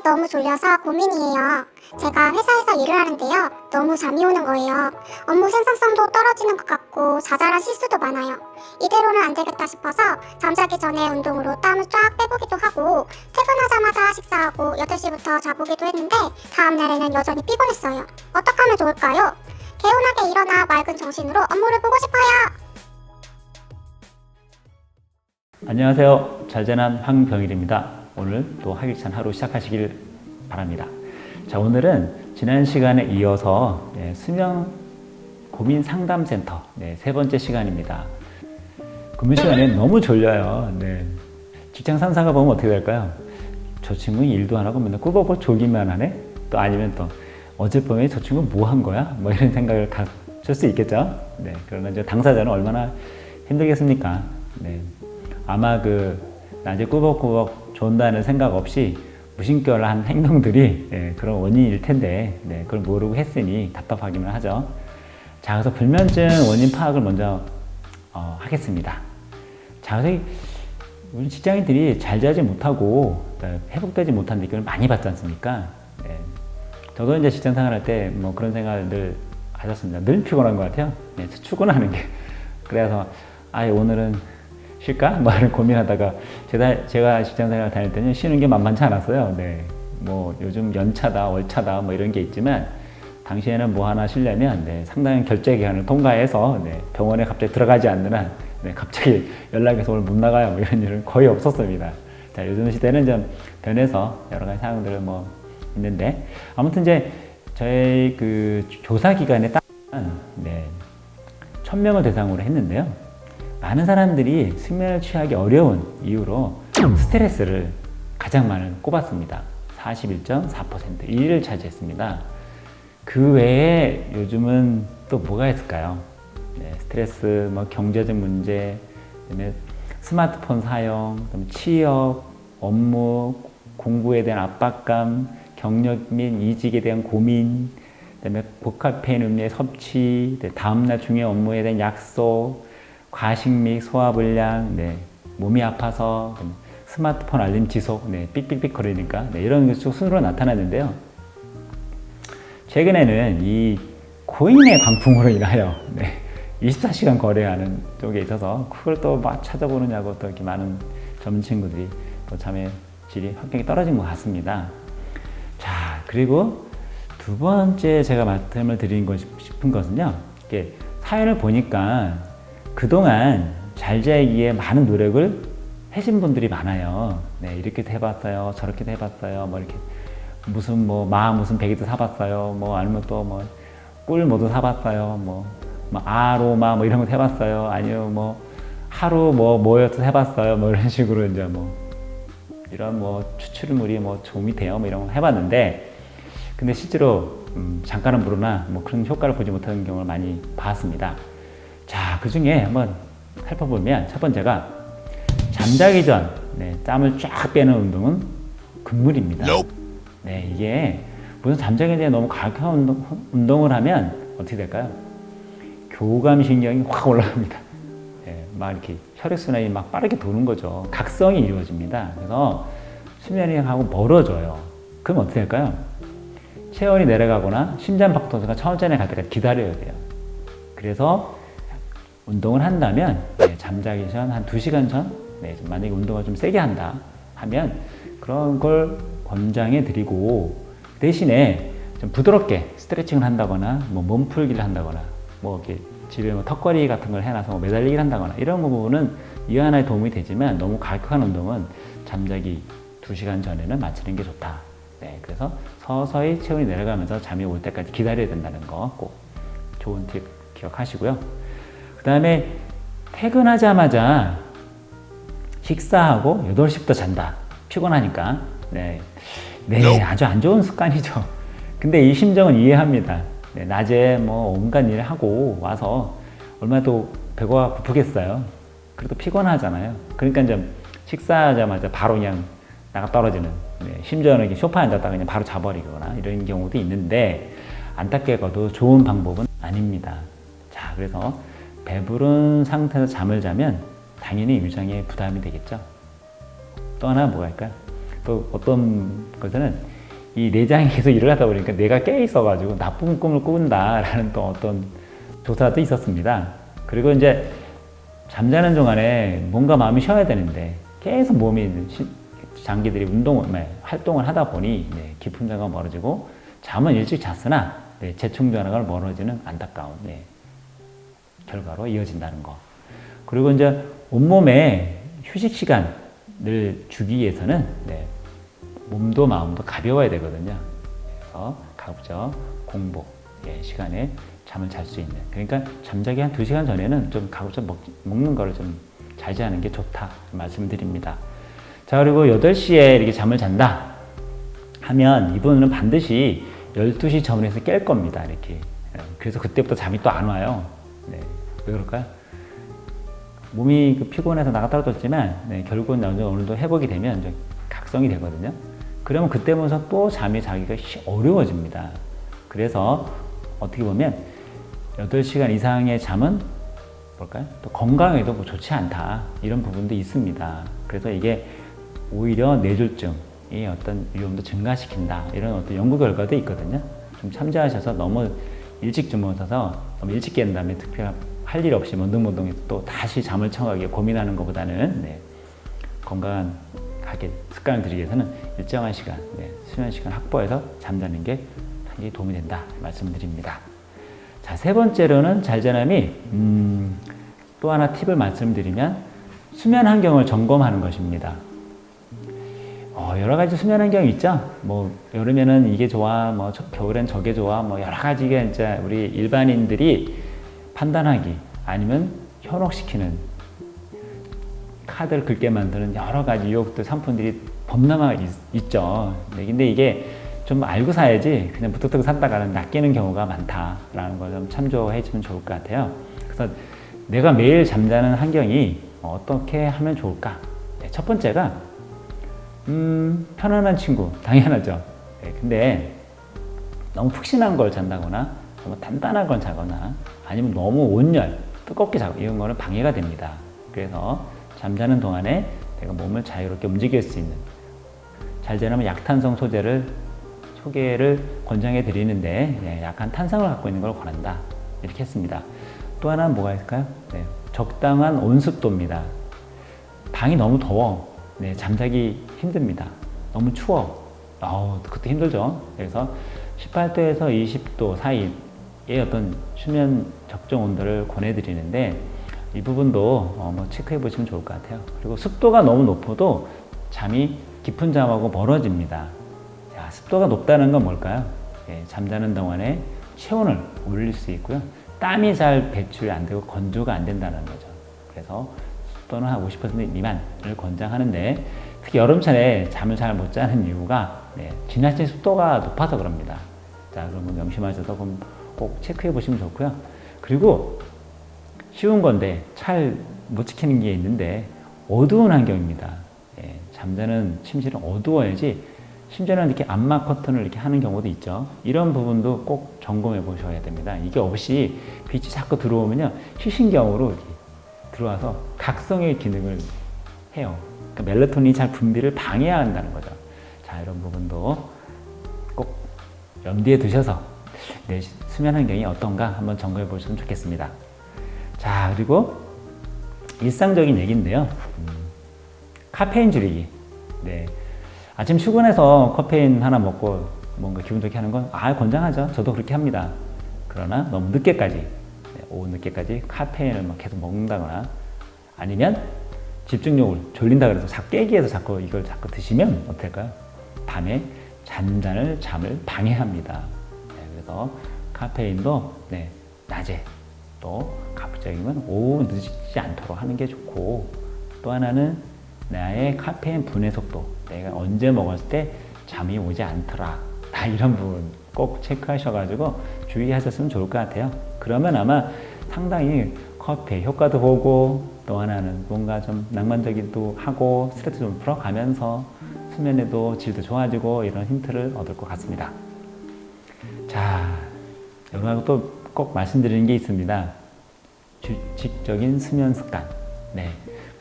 너무 졸려서 고민이에요. 제가 회사에서 일을 하는데요. 너무 잠이 오는 거예요. 업무 생산성도 떨어지는 것 같고 자잘한 실수도 많아요. 이대로는 안 되겠다 싶어서 잠자기 전에 운동으로 땀을 쫙 빼보기도 하고 퇴근하자마자 식사하고 8시부터 자보기도 했는데 다음날에는 여전히 피곤했어요. 어떻게 하면 좋을까요? 개운하게 일어나 맑은 정신으로 업무를 보고 싶어요. 안녕하세요. 잘자난 황병일입니다. 오늘 또 활기찬 하루 시작하시길 바랍니다. 자, 오늘은 지난 시간에 이어서 수면 고민 상담센터 세 번째 시간입니다. 근무 시간에 너무 졸려요. 직장 상사가 보면 어떻게 될까요? 저 친구는 일도 안 하고 맨날 꾸벅꾸벅 졸기만 하네? 또 아니면 또 어젯밤에 저 친구는 뭐 한 거야? 뭐 이런 생각을 가질 수 있겠죠? 그러나 이제 당사자는 얼마나 힘들겠습니까? 아마 낮에 꾸벅꾸벅 존다는 생각 없이 무심결한 행동들이 그런 원인일 텐데 그걸 모르고 했으니 답답하기만 하죠. 자, 그래서 불면증 원인 파악을 먼저 하겠습니다. 자, 그래서 우리 직장인들이 잘 자지 못하고 회복되지 못한 느낌을 많이 받지 않습니까? 저도 이제 직장 생활할 때 뭐 그런 생각을 하셨습니다. 늘 피곤한 것 같아요. 출근하는 게. 그래서 오늘은 쉴까? 뭐 이런 고민하다가 제가 직장생활 다닐 때는 쉬는 게 만만치 않았어요. 뭐 요즘 연차다, 월차다 뭐 이런 게 있지만 당시에는 뭐 하나 쉬려면 상당한 결제 기간을 통과해서 병원에 갑자기 들어가지 않는 한 갑자기 연락해서 오늘 못 나가요. 뭐 이런 일은 거의 없었습니다. 자, 요즘 시대는 좀 변해서 여러 가지 상황들을 뭐 있는데 아무튼 이제 저희 그 조사 기간에 따르면 1000명을 대상으로 했는데요. 많은 사람들이 숙면을 취하기 어려운 이유로 스트레스를 가장 많이 꼽았습니다. 41.4%, 1위를 차지했습니다. 그 외에 요즘은 또 뭐가 있을까요? 스트레스, 뭐 경제적 문제, 그다음에 스마트폰 사용, 그다음에 취업, 업무, 공부에 대한 압박감, 경력 및 이직에 대한 고민, 그다음에 고카페인 음료의 섭취, 다음날 중요한 업무에 대한 약속, 과식 및 소화불량, 몸이 아파서 스마트폰 알림 지속, 삑삑삑 거리니까 이런 게 쭉 순으로 나타났는데요. 최근에는 이 코인의 광풍으로 인하여 24시간 거래하는 쪽에 있어서 그걸 또 막 찾아보느냐고 또 이렇게 많은 젊은 친구들이 또 잠의 질이 확연히 떨어진 것 같습니다. 자, 그리고 두 번째 제가 말씀을 드리고 싶은 것은요. 이렇게 사연을 보니까 그동안 잘 자기에 많은 노력을 하신 분들이 많아요. 이렇게도 해봤어요. 저렇게도 해봤어요. 뭐 이렇게 무슨 무슨 베개도 사봤어요. 뭐 아니면 또 뭐 꿀 뭐도 사봤어요. 뭐 아로마 뭐 이런 것도 해봤어요. 아니면 뭐 하루 뭐여도 해봤어요. 뭐 이런 식으로 이제 뭐 이런 추출물이 도움이 돼요. 뭐 이런 거 해봤는데 근데 실제로 잠깐은 모르나 그런 효과를 보지 못하는 경우를 많이 봤습니다. 자, 그 중에 한번 살펴보면 첫 번째가 잠자기 전 땀을 쫙 빼는 운동은 금물입니다. 이게 무슨 잠자기 전에 너무 과격한 운동을 하면 어떻게 될까요? 교감신경이 확 올라갑니다. 막 이렇게 혈액순환이 막 빠르게 도는 거죠. 각성이 이루어집니다. 그래서 수면이 하고 멀어져요. 그럼 어떻게 될까요? 체온이 내려가거나 심장박동수가 천천히 갈 때까지 기다려야 돼요. 그래서 운동을 한다면 잠자기 전 한 2시간 전 만약에 운동을 좀 세게 한다 하면 그런 걸 권장해 드리고 대신에 좀 부드럽게 스트레칭을 한다거나 몸풀기를 한다거나 이렇게 집에 턱걸이 같은 걸 해놔서 매달리기를 한다거나 이런 부분은 이 하나에 도움이 되지만 너무 과격한 운동은 잠자기 2시간 전에는 마치는 게 좋다. 그래서 서서히 체온이 내려가면서 잠이 올 때까지 기다려야 된다는 거 꼭 좋은 팁 기억하시고요. 그 다음에 퇴근하자마자 식사하고 8시부터 잔다. 피곤하니까. 아주 안 좋은 습관이죠. 근데 이 심정은 이해합니다. 낮에 온갖 일을 하고 와서 얼마나 또 배가 고프겠어요. 그래도 피곤하잖아요. 그러니까 이제 식사하자마자 바로 그냥 나가 떨어지는, 심지어는 이렇게 소파에 앉았다가 그냥 바로 자버리거나 이런 경우도 있는데 안타깝게도 좋은 방법은 아닙니다. 자, 그래서 배부른 상태에서 잠을 자면 당연히 위장에 부담이 되겠죠. 또 하나 뭐가 있을까요? 또 어떤 것에는 이 내장이 계속 일을 하다 보니까 내가 깨 있어가지고 나쁜 꿈을 꾼다라는 또 어떤 조사도 있었습니다. 그리고 이제 잠자는 동안에 뭔가 마음이 쉬어야 되는데 계속 몸이 장기들이 활동을 하다 보니 깊은 잠가 멀어지고 잠은 일찍 잤으나 재충전화가 멀어지는 안타까운 결과로 이어진다는 거. 그리고 이제 온몸에 휴식 시간을 주기 위해서는 몸도 마음도 가벼워야 되거든요. 그래서 가급적 공복 시간에 잠을 잘 수 있는. 그러니까 잠자기 한 2시간 전에는 좀 가급적 먹는 거를 좀 자제하는 게 좋다 말씀드립니다. 자, 그리고 8시에 이렇게 잠을 잔다 하면 이분은 반드시 12시 전에서 깰 겁니다. 이렇게. 그래서 그때부터 잠이 또 안 와요. 왜 그럴까요? 몸이 피곤해서 나가 떨어졌지만 결국은 어느 정도 회복이 되면 좀 각성이 되거든요. 그러면 그때부터 또 잠이 자기가 어려워집니다. 그래서 어떻게 보면 8시간 이상의 잠은 뭘까요? 또 건강에도 뭐 좋지 않다 이런 부분도 있습니다. 그래서 이게 오히려 뇌졸중의 어떤 위험도 증가시킨다 이런 어떤 연구 결과도 있거든요. 좀 참조하셔서 너무 일찍 주무셔서 너무 일찍 깬 다음에 특별한 할 일 없이 먼둥먼둥해서 또 다시 잠을 청하게 고민하는 것보다는 건강하게 습관을 들이기 위해서는 일정한 시간 수면 시간 확보해서 잠자는 게 상당히 도움이 된다 말씀드립니다. 자, 3번째로는 잘자남이 또 하나 팁을 말씀드리면 수면 환경을 점검하는 것입니다. 여러 가지 수면 환경이 있죠. 뭐 여름에는 이게 좋아, 뭐 겨울엔 저게 좋아, 뭐 여러 가지가 이제 우리 일반인들이 판단하기 아니면 현혹시키는 카드를 긁게 만드는 여러 가지 유혹들 상품들이 범람하게 있죠. 근데 이게 좀 알고 사야지 그냥 무턱대고 샀다가는 낚이는 경우가 많다라는 걸 좀 참조해 주면 좋을 것 같아요. 그래서 내가 매일 잠자는 환경이 어떻게 하면 좋을까? 첫 번째가 편안한 친구 당연하죠. 근데 너무 푹신한 걸 잔다거나 너무 단단한 걸 자거나 아니면 너무 온열 뜨겁게 자고 이런 거는 방해가 됩니다. 그래서 잠자는 동안에 내가 몸을 자유롭게 움직일 수 있는 잘 자려면 약탄성 소개를 권장해 드리는데 약한 탄성을 갖고 있는 걸 권한다 이렇게 했습니다. 또 하나는 뭐가 있을까요? 적당한 온습도입니다. 방이 너무 더워 잠자기 힘듭니다. 너무 추워 그것도 힘들죠. 그래서 18도에서 20도 사이의 어떤 수면 적정 온도를 권해드리는데 이 부분도 뭐 체크해 보시면 좋을 것 같아요. 그리고 습도가 너무 높아도 잠이 깊은 잠하고 멀어집니다. 자, 습도가 높다는 건 뭘까요? 잠자는 동안에 체온을 올릴 수 있고요. 땀이 잘 배출이 안 되고 건조가 안 된다는 거죠. 그래서 습도는 한 50% 미만을 권장하는데 특히 여름철에 잠을 잘 못 자는 이유가 지나친 습도가 높아서 그럽니다. 자, 그러면 명심하셔서 꼭 체크해 보시면 좋고요. 그리고 쉬운 건데 잘 못 지키는 게 있는데 어두운 환경입니다. 잠자는 침실은 어두워야지 심지어는 이렇게 암막 커튼을 이렇게 하는 경우도 있죠. 이런 부분도 꼭 점검해 보셔야 됩니다. 이게 없이 빛이 자꾸 들어오면요 시신경으로 이렇게 들어와서 각성의 기능을 해요. 그러니까 멜라토닌이 잘 분비를 방해한다는 거죠. 자, 이런 부분도 꼭 염두에 두셔서 내 수면 환경이 어떤가 한번 점검해 보시면 좋겠습니다. 자, 그리고 일상적인 얘기인데요. 카페인 줄이기. 아침 출근해서 카페인 하나 먹고 뭔가 기분 좋게 하는 건 권장하죠. 저도 그렇게 합니다. 그러나 너무 늦게까지 오후 늦게까지 카페인을 계속 먹는다거나 아니면 집중력을 졸린다 그래서 자꾸 깨기 위해서 이걸 자꾸 드시면 어떨까요? 밤에 잠을 방해합니다. 그래서 카페인도 낮에 또 가급적이면 오후 늦지 않도록 하는 게 좋고 또 하나는 나의 카페인 분해 속도 내가 언제 먹었을 때 잠이 오지 않더라 이런 부분 꼭 체크하셔가지고 주의하셨으면 좋을 것 같아요. 그러면 아마 상당히 커피의 효과도 보고 또 하나는 뭔가 좀 낭만적이기도 하고 스트레스 좀 풀어가면서 수면에도 질도 좋아지고 이런 힌트를 얻을 것 같습니다. 자, 여러분하고 또 꼭 말씀드리는 게 있습니다. 규칙적인 수면 습관.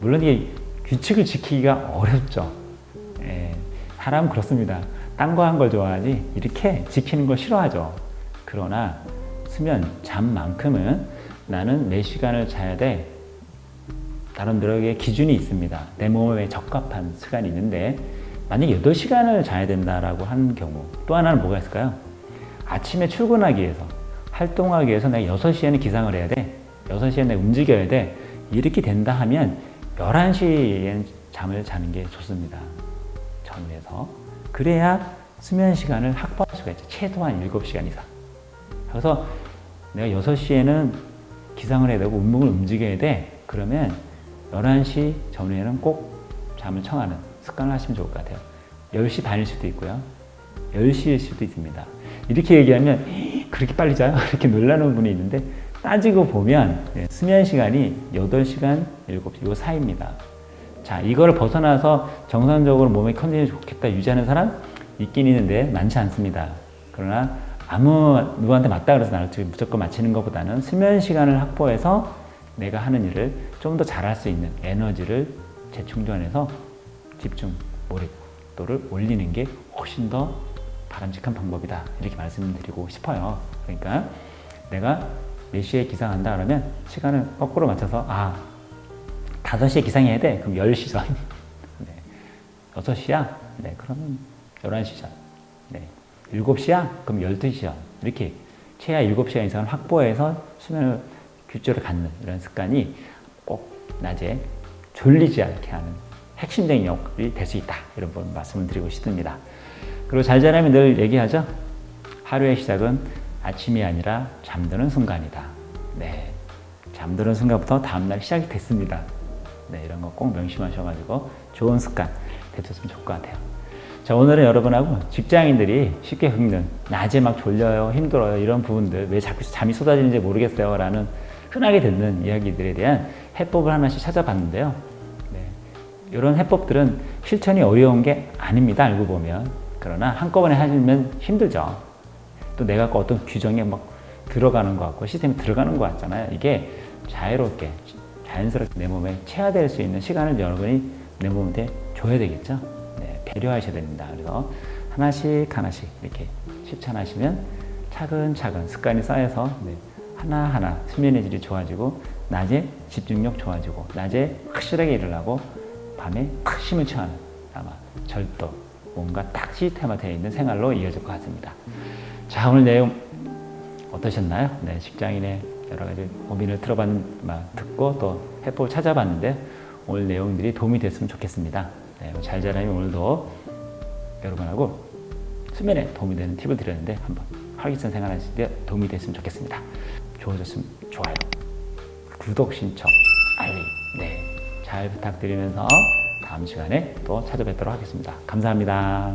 물론 이게 규칙을 지키기가 어렵죠. 사람은 그렇습니다. 딴 거 한 걸 좋아하지 이렇게 지키는 걸 싫어하죠. 그러나 수면, 잠만큼은 나는 몇 시간을 자야 돼. 나름대로의 기준이 있습니다. 내 몸에 적합한 시간이 있는데 만약에 8시간을 자야 된다라고 하는 경우 또 하나는 뭐가 있을까요? 아침에 출근하기 위해서 활동하기 위해서 내가 6시에는 기상을 해야 돼. 6시에 내가 움직여야 돼. 이렇게 된다 하면 11시에 잠을 자는 게 좋습니다. 전후에서. 그래야 수면 시간을 확보할 수가 있죠. 최소한 7시간 이상. 그래서 내가 6시에는 기상을 해야 되고 운동을 움직여야 돼. 그러면 11시 전후에는 꼭 잠을 청하는 습관을 하시면 좋을 것 같아요. 10시 반일 수도 있고요. 10시일 수도 있습니다. 이렇게 얘기하면 그렇게 빨리 자요? 이렇게 놀라는 분이 있는데 따지고 보면 수면 시간이 8시간, 7시 이 사이입니다. 자, 이거를 벗어나서 정상적으로 몸의 컨디션이 좋겠다 유지하는 사람 있긴 있는데 많지 않습니다. 그러나 누구한테 맞다 그래서 나를 무조건 맞히는 것보다는 수면 시간을 확보해서 내가 하는 일을 좀 더 잘할 수 있는 에너지를 재충전해서 집중, 몰입도를 올리는 게 훨씬 더 바람직한 방법이다. 이렇게 말씀드리고 싶어요. 그러니까 내가 몇 시에 기상한다 그러면 시간을 거꾸로 맞춰서 5시에 기상해야 돼. 그럼 10시 전. 네. 6시야? 네. 그러면 11시 전. 네. 7시야? 그럼 12시 전. 이렇게 최하 7시간 이상을 확보해서 수면을 규칙을 갖는 이런 습관이 꼭 낮에 졸리지 않게 하는 핵심적인 역할이 될 수 있다. 이런 걸 말씀을 드리고 싶습니다. 그리고 잘 자라면 늘 얘기하죠. 하루의 시작은 아침이 아니라 잠드는 순간이다. 네. 잠드는 순간부터 다음날 시작이 됐습니다. 네. 이런 거 꼭 명심하셔가지고 좋은 습관 되셨으면 좋을 것 같아요. 자, 오늘은 여러분하고 직장인들이 쉽게 겪는 낮에 막 졸려요, 힘들어요, 이런 부분들 왜 자꾸 잠이 쏟아지는지 모르겠어요 라는 흔하게 듣는 이야기들에 대한 해법을 하나씩 찾아봤는데요. 네. 이런 해법들은 실천이 어려운 게 아닙니다. 알고 보면. 그러나 한꺼번에 하시면 힘들죠. 또 내가 어떤 규정에 막 들어가는 것 같고 시스템에 들어가는 것 같잖아요. 이게 자유롭게 자연스럽게 내 몸에 체화될 수 있는 시간을 여러분이 내 몸한테 줘야 되겠죠. 네, 배려하셔야 됩니다. 그래서 하나씩 이렇게 실천하시면 차근차근 습관이 쌓여서 하나하나 수면의 질이 좋아지고 낮에 집중력 좋아지고 낮에 확실하게 일어나고 밤에 확 힘을 취하는 아마 절도 뭔가 딱 시스템화되어 있는 생활로 이어질 것 같습니다. 자, 오늘 내용 어떠셨나요? 네, 직장인의 여러 가지 고민을 듣고 또 해법을 찾아봤는데 오늘 내용들이 도움이 됐으면 좋겠습니다. 네, 잘 자라면 오늘도 여러분하고 수면에 도움이 되는 팁을 드렸는데 한번 활기찬 생활하실 때 도움이 됐으면 좋겠습니다. 좋아졌으면 좋아요, 구독, 신청, 알림 잘 부탁드리면서 다음 시간에 또 찾아뵙도록 하겠습니다. 감사합니다.